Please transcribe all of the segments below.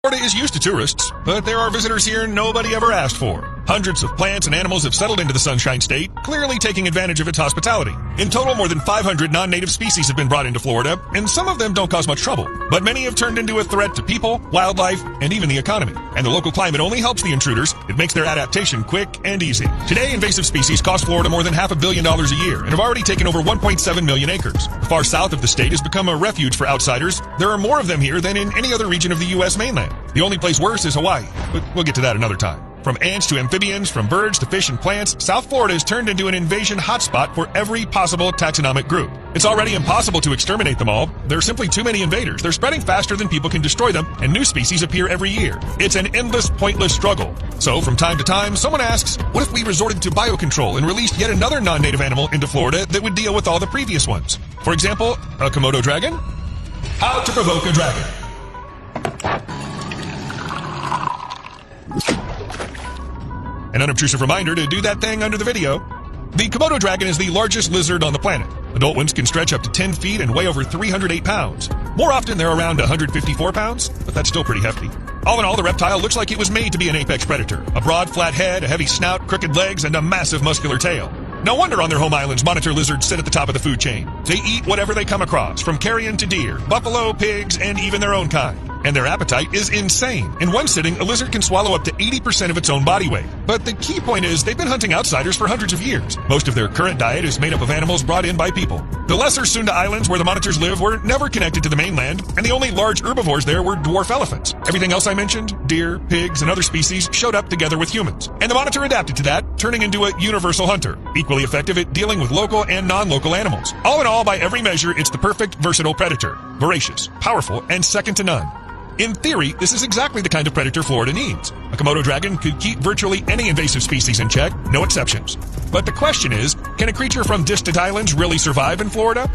Florida is used to tourists, but there are visitors here nobody ever asked for. Hundreds of plants and animals have settled into the Sunshine State, clearly taking advantage of its hospitality. In total, more than 500 non-native species have been brought into Florida, and some of them don't cause much trouble. But many have turned into a threat to people, wildlife, and even the economy. And the local climate only helps the intruders. It makes their adaptation quick and easy. Today, invasive species cost Florida more than $500 million a year and have already taken over 1.7 million acres. The far south of the state has become a refuge for outsiders. There are more of them here than in any other region of the U.S. mainland. The only place worse is Hawaii, but we'll get to that another time. From ants to amphibians, from birds to fish and plants, South Florida has turned into an invasion hotspot for every possible taxonomic group. It's already impossible to exterminate them all. There are simply too many invaders. They're spreading faster than people can destroy them, and new species appear every year. It's an endless, pointless struggle. So, from time to time, someone asks, what if we resorted to biocontrol and released yet another non-native animal into Florida that would deal with all the previous ones? For example, a Komodo dragon? How to provoke a dragon. An unobtrusive reminder to do that thing under the video. The Komodo dragon is the largest lizard on the planet. Adult ones can stretch up to 10 feet and weigh over 308 pounds. More often, they're around 154 pounds, but that's still pretty hefty. All in all, the reptile looks like it was made to be an apex predator. A broad, flat head, a heavy snout, crooked legs, and a massive muscular tail. No wonder on their home islands, monitor lizards sit at the top of the food chain. They eat whatever they come across, from carrion to deer, buffalo, pigs, and even their own kind. And their appetite is insane. In one sitting, a lizard can swallow up to 80% of its own body weight. But the key point is they've been hunting outsiders for hundreds of years. Most of their current diet is made up of animals brought in by people. The lesser Sunda Islands, where the monitors live, were never connected to the mainland, and the only large herbivores there were dwarf elephants. Everything else I mentioned, deer, pigs, and other species, showed up together with humans. And the monitor adapted to that, turning into a universal hunter, equally effective at dealing with local and non-local animals. All in all, by every measure, it's the perfect versatile predator. Voracious, powerful, and second to none. In theory, this is exactly the kind of predator Florida needs. A Komodo dragon could keep virtually any invasive species in check, no exceptions. But the question is, can a creature from distant islands really survive in Florida?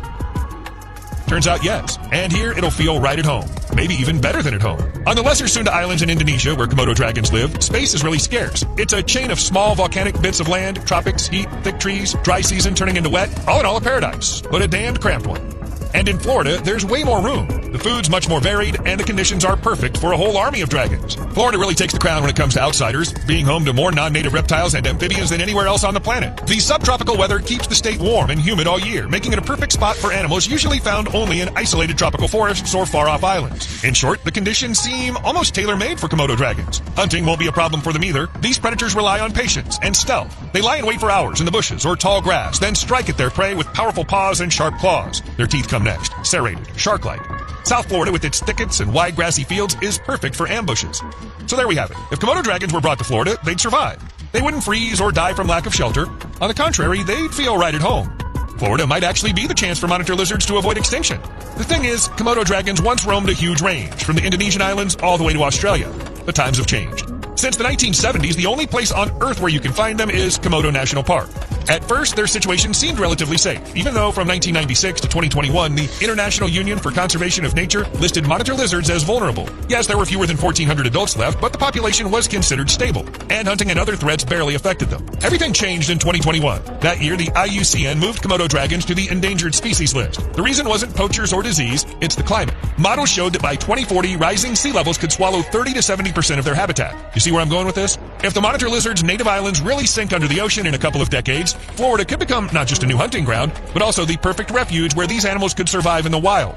Turns out yes, and here it'll feel right at home, maybe even better than at home. On the lesser Sunda Islands in Indonesia, where Komodo dragons live, space is really scarce. It's a chain of small volcanic bits of land, tropics, heat, thick trees, dry season turning into wet, all in all a paradise, but a damned cramped one. And in Florida, there's way more room. The food's much more varied, and the conditions are perfect for a whole army of dragons. Florida really takes the crown when it comes to outsiders, being home to more non-native reptiles and amphibians than anywhere else on the planet. The subtropical weather keeps the state warm and humid all year, making it a perfect spot for animals usually found only in isolated tropical forests or far-off islands. In short, the conditions seem almost tailor-made for Komodo dragons. Hunting won't be a problem for them either. These predators rely on patience and stealth. They lie in wait for hours in the bushes or tall grass, then strike at their prey with powerful paws and sharp claws. Their teeth come next, serrated, shark-like. South Florida, with its thickets and wide grassy fields, is perfect for ambushes. So there we have it. If Komodo dragons were brought to Florida, they'd survive. They wouldn't freeze or die from lack of shelter. On the contrary, they'd feel right at home. Florida might actually be the chance for monitor lizards to avoid extinction. The thing is, Komodo dragons once roamed a huge range, from the Indonesian islands all the way to Australia. The times have changed. Since the 1970s, the only place on Earth where you can find them is Komodo National Park. At first, their situation seemed relatively safe, even though from 1996 to 2021, the International Union for Conservation of Nature listed monitor lizards as vulnerable. Yes, there were fewer than 1,400 adults left, but the population was considered stable, and hunting and other threats barely affected them. Everything changed in 2021. That year, the IUCN moved Komodo dragons to the endangered species list. The reason wasn't poachers or disease, it's the climate. Models showed that by 2040, rising sea levels could swallow 30 to 70% of their habitat. You see where I'm going with this? If the monitor lizard's native islands really sink under the ocean in a couple of decades, Florida could become not just a new hunting ground, but also the perfect refuge where these animals could survive in the wild.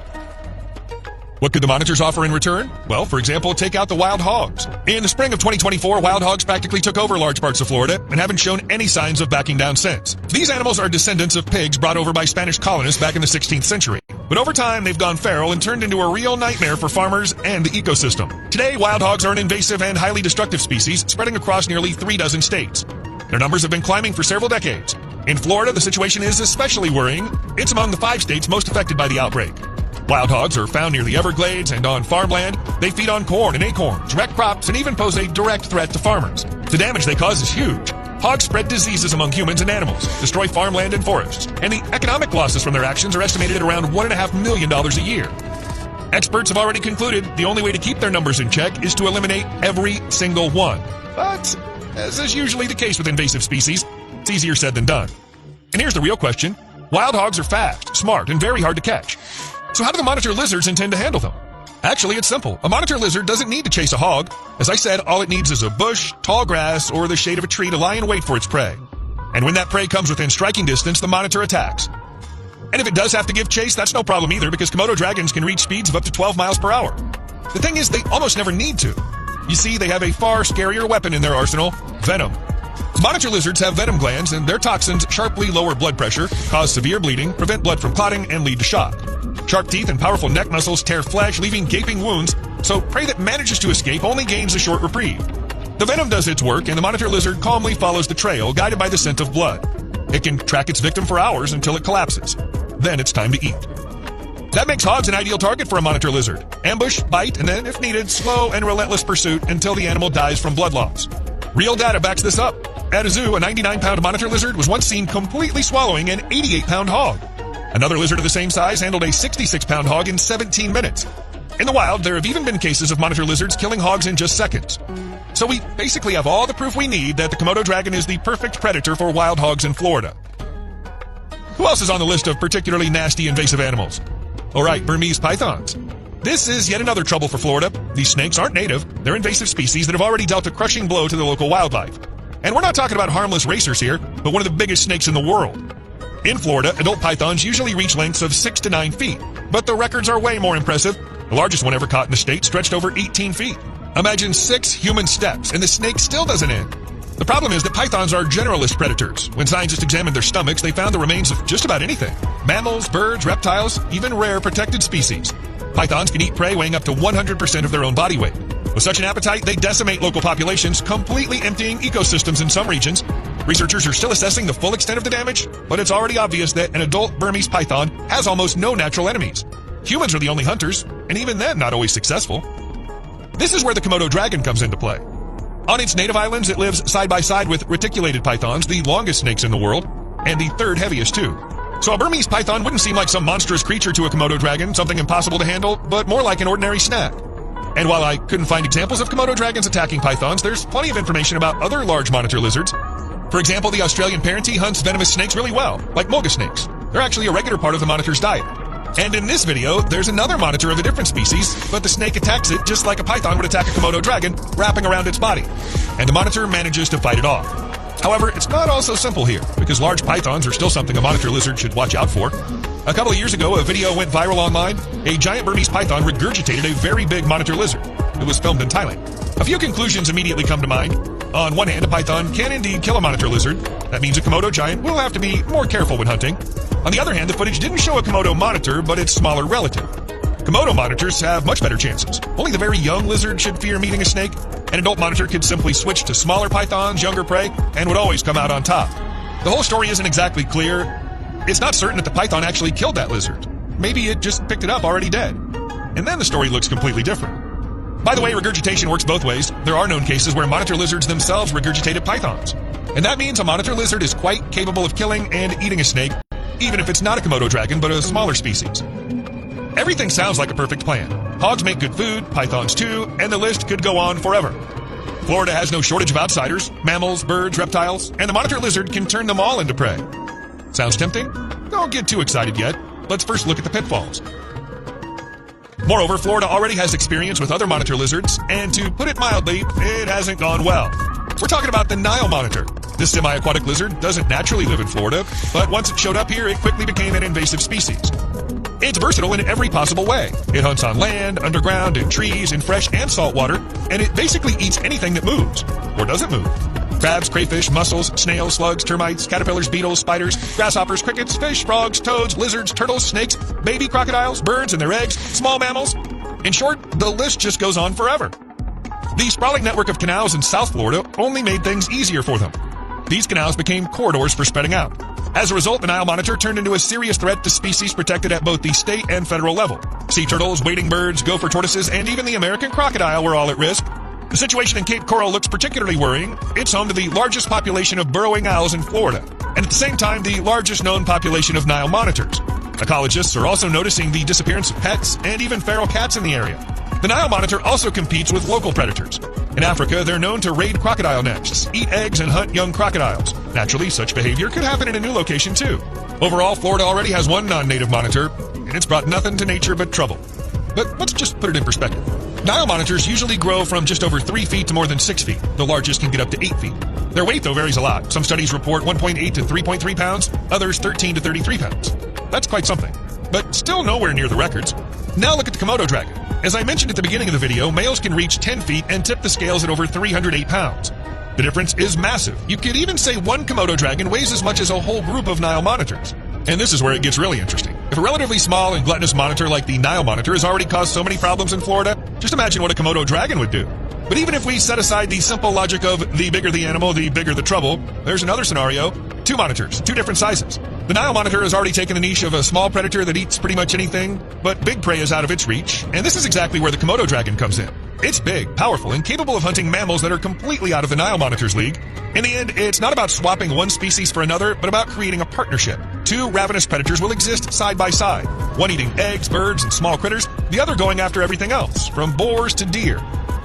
What could the monitors offer in return? Well, for example, take out the wild hogs. In the spring of 2024, wild hogs practically took over large parts of Florida and haven't shown any signs of backing down since. These animals are descendants of pigs brought over by Spanish colonists back in the 16th century. But over time, they've gone feral and turned into a real nightmare for farmers and the ecosystem. Today, wild hogs are an invasive and highly destructive species spreading across nearly 36 states. Their numbers have been climbing for several decades. In Florida, the situation is especially worrying. It's among the 5 states most affected by the outbreak. Wild hogs are found near the Everglades and on farmland. They feed on corn and acorns, wreck crops, and even pose a direct threat to farmers. The damage they cause is huge. Hogs spread diseases among humans and animals, destroy farmland and forests, and the economic losses from their actions are estimated at around $1.5 million a year. Experts have already concluded the only way to keep their numbers in check is to eliminate every single one. But, as is usually the case with invasive species, it's easier said than done. And here's the real question. Wild hogs are fast, smart, and very hard to catch. So how do the monitor lizards intend to handle them? Actually, it's simple. A monitor lizard doesn't need to chase a hog. As I said, all it needs is a bush, tall grass, or the shade of a tree to lie in wait for its prey. And when that prey comes within striking distance, the monitor attacks. And if it does have to give chase, that's no problem either, because Komodo dragons can reach speeds of up to 12 miles per hour. The thing is, they almost never need to. You see, they have a far scarier weapon in their arsenal: venom. Monitor lizards have venom glands, and their toxins sharply lower blood pressure, cause severe bleeding, prevent blood from clotting, and lead to shock. Sharp teeth and powerful neck muscles tear flesh, leaving gaping wounds, so prey that manages to escape only gains a short reprieve. The venom does its work, and the monitor lizard calmly follows the trail, guided by the scent of blood. It can track its victim for hours until it collapses. Then it's time to eat. That makes hogs an ideal target for a monitor lizard. Ambush, bite, and then, if needed, slow and relentless pursuit until the animal dies from blood loss. Real data backs this up. At a zoo, a 99-pound monitor lizard was once seen completely swallowing an 88-pound hog. Another lizard of the same size handled a 66-pound hog in 17 minutes. In the wild, there have even been cases of monitor lizards killing hogs in just seconds. So we basically have all the proof we need that the Komodo dragon is the perfect predator for wild hogs in Florida. Who else is on the list of particularly nasty invasive animals? Alright, Burmese pythons. This is yet another trouble for Florida. These snakes aren't native. They're invasive species that have already dealt a crushing blow to the local wildlife. And we're not talking about harmless racers here, but one of the biggest snakes in the world. In Florida, adult pythons usually reach lengths of 6 to 9 feet, but the records are way more impressive. The largest one ever caught in the state stretched over 18 feet. Imagine 6 human steps, and the snake still doesn't end. The problem is that pythons are generalist predators. When scientists examined their stomachs, they found the remains of just about anything: mammals, birds, reptiles, even rare protected species. Pythons can eat prey weighing up to 100% of their own body weight. With such an appetite, they decimate local populations, completely emptying ecosystems in some regions. Researchers are still assessing the full extent of the damage, but it's already obvious that an adult Burmese python has almost no natural enemies. Humans are the only hunters, and even then not always successful. This is where the Komodo dragon comes into play. On its native islands, it lives side by side with reticulated pythons, the longest snakes in the world, and the third heaviest too. So a Burmese python wouldn't seem like some monstrous creature to a Komodo dragon, something impossible to handle, but more like an ordinary snack. And while I couldn't find examples of Komodo dragons attacking pythons, there's plenty of information about other large monitor lizards. For example, the Australian parentee hunts venomous snakes really well, like mulga snakes. They're actually a regular part of the monitor's diet. And in this video, there's another monitor of a different species, but the snake attacks it just like a python would attack a Komodo dragon, wrapping around its body. And the monitor manages to fight it off. However, it's not all so simple here, because large pythons are still something a monitor lizard should watch out for. A couple of years ago, a video went viral online. A giant Burmese python regurgitated a very big monitor lizard. It was filmed in Thailand. A few conclusions immediately come to mind. On one hand, a python can indeed kill a monitor lizard. That means a Komodo giant will have to be more careful when hunting. On the other hand, the footage didn't show a Komodo monitor, but its smaller relative. Komodo monitors have much better chances. Only the very young lizard should fear meeting a snake. An adult monitor could simply switch to smaller pythons, younger prey, and would always come out on top. The whole story isn't exactly clear. It's not certain that the python actually killed that lizard. Maybe it just picked it up already dead. And then the story looks completely different. By the way, regurgitation works both ways. There are known cases where monitor lizards themselves regurgitated pythons. And that means a monitor lizard is quite capable of killing and eating a snake, even if it's not a Komodo dragon, but a smaller species. Everything sounds like a perfect plan. Hogs make good food, pythons too, and the list could go on forever. Florida has no shortage of outsiders: mammals, birds, reptiles, and the monitor lizard can turn them all into prey. Sounds tempting? Don't get too excited yet. Let's first look at the pitfalls. Moreover, Florida already has experience with other monitor lizards, and to put it mildly, it hasn't gone well. We're talking about the Nile monitor. This semi-aquatic lizard doesn't naturally live in Florida, but once it showed up here, it quickly became an invasive species. It's versatile in every possible way. It hunts on land, underground, in trees, in fresh and salt water, and it basically eats anything that moves, or doesn't move. Crabs, crayfish, mussels, snails, slugs, termites, caterpillars, beetles, spiders, grasshoppers, crickets, fish, frogs, toads, lizards, turtles, snakes, baby crocodiles, birds and their eggs, small mammals. In short, the list just goes on forever. The sprawling network of canals in South Florida only made things easier for them. These canals became corridors for spreading out. As a result, the Nile monitor turned into a serious threat to species protected at both the state and federal level. Sea turtles, wading birds, gopher tortoises, and even the American crocodile were all at risk. The situation in Cape Coral looks particularly worrying. It's home to the largest population of burrowing owls in Florida, and at the same time, the largest known population of Nile monitors. Ecologists are also noticing the disappearance of pets and even feral cats in the area. The Nile monitor also competes with local predators. In Africa, they're known to raid crocodile nests, eat eggs, and hunt young crocodiles. Naturally, such behavior could happen in a new location too. Overall, Florida already has one non-native monitor, and it's brought nothing to nature but trouble. but let's just put it in perspective. Nile monitors usually grow from just over 3 feet to more than 6 feet. The largest can get up to 8 feet. Their weight, though, varies a lot. Some studies report 1.8 to 3.3 pounds, others 13 to 33 pounds. That's quite something, but still nowhere near the records. Now look at the Komodo dragon. As I mentioned at the beginning of the video, males can reach 10 feet and tip the scales at over 308 pounds. The difference is massive. You could even say one Komodo dragon weighs as much as a whole group of Nile monitors. And this is where it gets really interesting. If a relatively small and gluttonous monitor like the Nile monitor has already caused so many problems in Florida, just imagine what a Komodo dragon would do. But even if we set aside the simple logic of the bigger the animal, the bigger the trouble, there's another scenario. 2 monitors, 2 different sizes. The Nile monitor has already taken the niche of a small predator that eats pretty much anything, but big prey is out of its reach, and this is exactly where the Komodo dragon comes in. It's big, powerful, and capable of hunting mammals that are completely out of the Nile monitor's league. In the end, it's not about swapping one species for another, but about creating a partnership. 2 ravenous predators will exist side by side, one eating eggs, birds, and small critters, the other going after everything else, from boars to deer.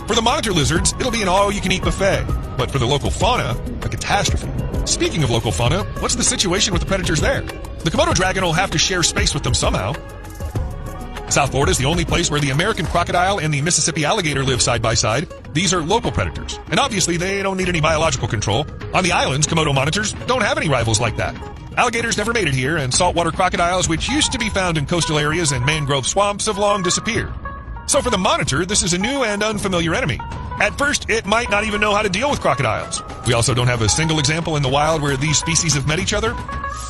For the monitor lizards, it'll be an all-you-can-eat buffet, but for the local fauna, a catastrophe. Speaking of local fauna, what's the situation with the predators there? The Komodo dragon will have to share space with them somehow. South Florida is the only place where the American crocodile and the Mississippi alligator live side by side. These are local predators, and obviously they don't need any biological control. On the islands, Komodo monitors don't have any rivals like that. Alligators never made it here, and saltwater crocodiles, which used to be found in coastal areas and mangrove swamps, have long disappeared. So for the monitor, this is a new and unfamiliar enemy. At first, it might not even know how to deal with crocodiles. We also don't have a single example in the wild where these species have met each other.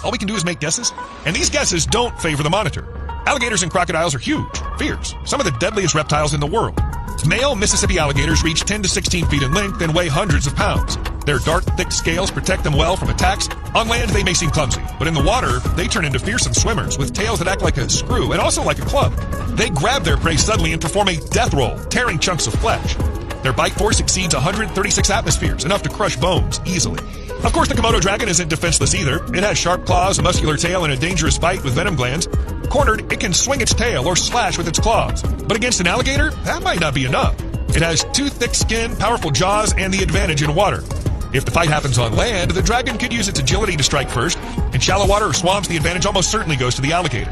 All we can do is make guesses, and these guesses don't favor the monitor. Alligators and crocodiles are huge, fierce, some of the deadliest reptiles in the world. Male Mississippi alligators reach 10 to 16 feet in length and weigh hundreds of pounds. Their dark, thick scales protect them well from attacks. On land, they may seem clumsy, but in the water, they turn into fearsome swimmers with tails that act like a screw and also like a club. They grab their prey suddenly and perform a death roll, tearing chunks of flesh. Their bite force exceeds 136 atmospheres, enough to crush bones easily. Of course, the Komodo dragon isn't defenseless either. It has sharp claws, a muscular tail, and a dangerous bite with venom glands. Cornered, it can swing its tail or slash with its claws. But against an alligator, that might not be enough. It has 2 thick skin, powerful jaws, and the advantage in water. If the fight happens on land, the dragon could use its agility to strike first. In shallow water or swamps, the advantage almost certainly goes to the alligator.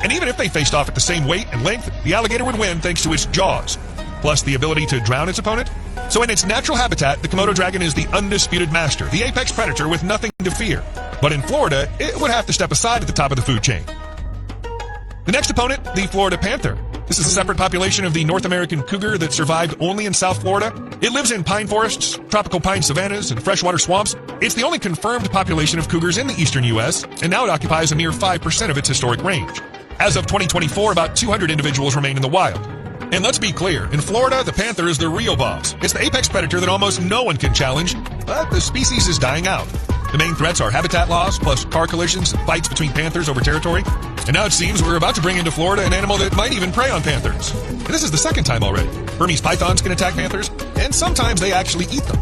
And even if they faced off at the same weight and length, the alligator would win thanks to its jaws, plus the ability to drown its opponent. So in its natural habitat, the Komodo dragon is the undisputed master, the apex predator with nothing to fear. But in Florida, it would have to step aside at the top of the food chain. The next opponent, the Florida panther. This is a separate population of the North American cougar that survived only in South Florida. It lives in pine forests, tropical pine savannas, and freshwater swamps. It's the only confirmed population of cougars in the eastern U.S., and now it occupies a mere 5% of its historic range. As of 2024, about 200 individuals remain in the wild. And let's be clear, in Florida, the panther is the real boss. It's the apex predator that almost no one can challenge, but the species is dying out. The main threats are habitat loss, plus car collisions and fights between panthers over territory. And now it seems we're about to bring into Florida an animal that might even prey on panthers. And this is the second time already. Burmese pythons can attack panthers, and sometimes they actually eat them.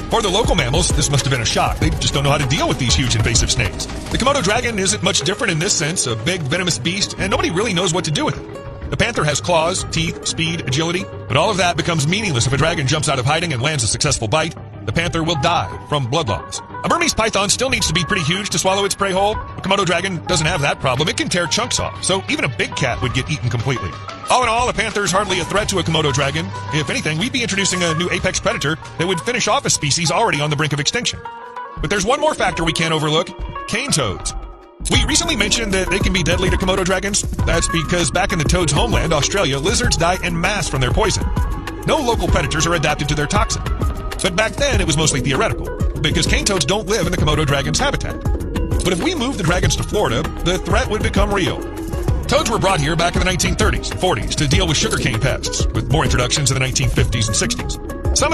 For the local mammals, this must have been a shock. They just don't know how to deal with these huge invasive snakes. The Komodo dragon isn't much different in this sense, a big venomous beast, and nobody really knows what to do with it. The panther has claws, teeth, speed, agility, but all of that becomes meaningless if a dragon jumps out of hiding and lands a successful bite. The panther will die from blood loss. A Burmese python still needs to be pretty huge to swallow its prey whole. A Komodo dragon doesn't have that problem. It can tear chunks off, so even a big cat would get eaten completely. All in all, a panther is hardly a threat to a Komodo dragon. If anything, we'd be introducing a new apex predator that would finish off a species already on the brink of extinction. But there's one more factor we can't overlook: cane toads. We recently mentioned that they can be deadly to Komodo dragons. That's because back in the toad's homeland, Australia, lizards die en masse from their poison. No local predators are adapted to their toxin. But back then, it was mostly theoretical, because cane toads don't live in the Komodo dragon's habitat. But if we move the dragons to Florida, the threat would become real. Toads were brought here back in the 1930s and 40s to deal with sugarcane pests, with more introductions in the 1950s and 60s. Some